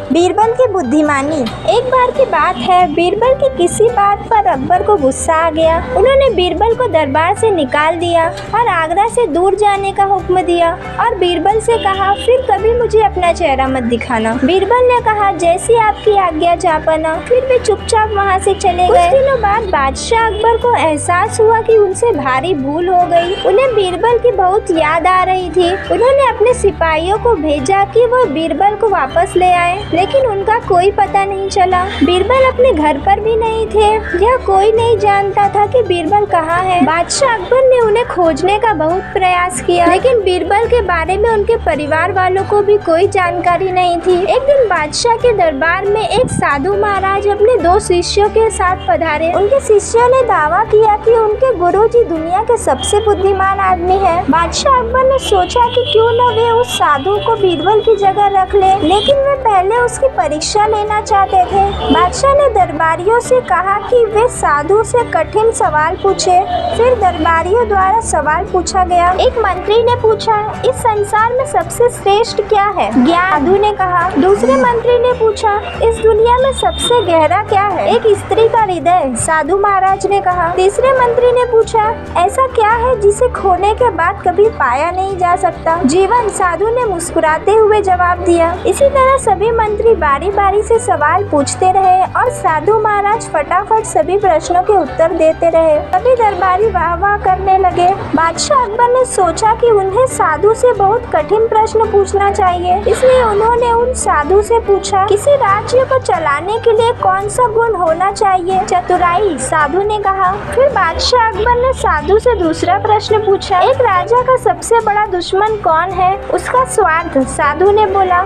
बीरबल की बुद्धिमानी। एक बार की बात है, बीरबल की किसी बात पर अकबर को गुस्सा आ गया। उन्होंने बीरबल को दरबार से निकाल दिया और आगरा से दूर जाने का हुक्म दिया और बीरबल से कहा, फिर कभी मुझे अपना चेहरा मत दिखाना। बीरबल ने कहा, जैसी आपकी आज्ञा जापना। फिर वे चुपचाप वहाँ से चले गए। कुछ दिनों बाद बादशाह अकबर को एहसास हुआ कि उनसे भारी भूल हो गई। उन्हें बीरबल की बहुत याद आ रही थी। उन्होंने अपने सिपाहियों को भेजा कि वो बीरबल को वापस ले आए, लेकिन उनका कोई पता नहीं चला। बीरबल अपने घर पर भी नहीं थे। यह कोई नहीं जानता था कि बीरबल कहाँ है। बादशाह अकबर ने उन्हें खोजने का बहुत प्रयास किया, लेकिन बीरबल के बारे में उनके परिवार वालों को भी कोई जानकारी नहीं थी। एक दिन बादशाह के दरबार में एक साधु महाराज अपने 2 शिष्यों के साथ पधारे। उनके शिष्यों ने दावा किया कि उनके गुरुजी दुनिया के सबसे बुद्धिमान आदमी है। बादशाह अकबर ने सोचा कि क्यों न वे उस साधु को बीरबल की जगह रख ले, लेकिन वे पहले उसकी परीक्षा लेना चाहते थे। बादशाह ने दरबारियों से कहा कि वे साधु से कठिन सवाल पूछे। फिर दरबारियों द्वारा सवाल पूछा गया। एक मंत्री ने पूछा, इस संसार में सबसे श्रेष्ठ क्या है? ज्ञान, साधु ने कहा। दूसरे मंत्री ने पूछा, इस दुनिया में सबसे गहरा क्या है? एक स्त्री का हृदय, साधु महाराज ने कहा। तीसरे मंत्री ने पूछा, ऐसा क्या है जिसे खोने के बाद कभी पाया नहीं जा सकता? जीवन, साधु ने मुस्कुराते हुए जवाब दिया। इसी तरह सभी मंत्री बारी बारी से सवाल पूछते रहे और साधु महाराज फटाफट सभी प्रश्नों के उत्तर देते रहे। सभी दरबारी वाह वाह करने लगे। बादशाह अकबर ने सोचा कि उन्हें साधु से बहुत कठिन प्रश्न पूछना चाहिए, इसलिए उन्होंने उन साधु से पूछा, किसी राज्य को चलाने के लिए कौन सा गुण होना चाहिए? चतुराई, साधु ने कहा। फिर बादशाह अकबर ने साधु से दूसरा प्रश्न पूछा, एक राजा का सबसे बड़ा दुश्मन कौन है? उसका स्वार्थ, साधु ने बोला।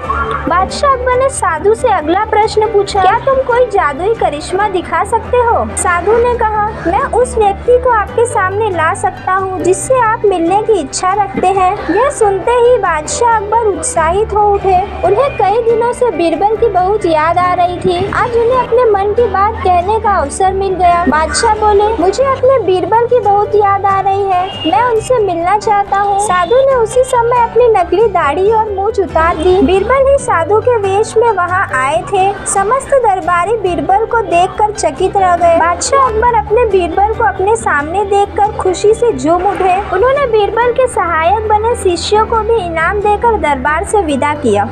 बादशाह अकबर ने साधु से अगला प्रश्न पूछा, क्या तुम कोई जादुई करिश्मा दिखा सकते हो? साधु ने कहा, मैं उस व्यक्ति को आपके सामने ला सकता हूँ जिससे आप मिलने की इच्छा रखते हैं। यह सुनते ही बादशाह अकबर उत्साहित हो उठे। उन्हें कई दिनों से बीरबल की बहुत याद आ रही थी। आज उन्हें अपने मन की बात कहने का अवसर मिल गया। बादशाह बोले, मुझे अपने बीरबल की बहुत याद आ रही है, मैं उनसे मिलना चाहता हूँ। साधु ने उसी समय अपनी नकली दाढ़ी और मूंछ उतार दी। बीरबल ही साधु के वेश में वहाँ आए थे। समस्त दरबारी बीरबल को देखकर चकित रह गए। बादशाह अकबर अपने बीरबल को अपने सामने देखकर खुशी से झूम उठे। उन्होंने बीरबल के सहायक बने शिष्यों को भी इनाम देकर दरबार से विदा किया।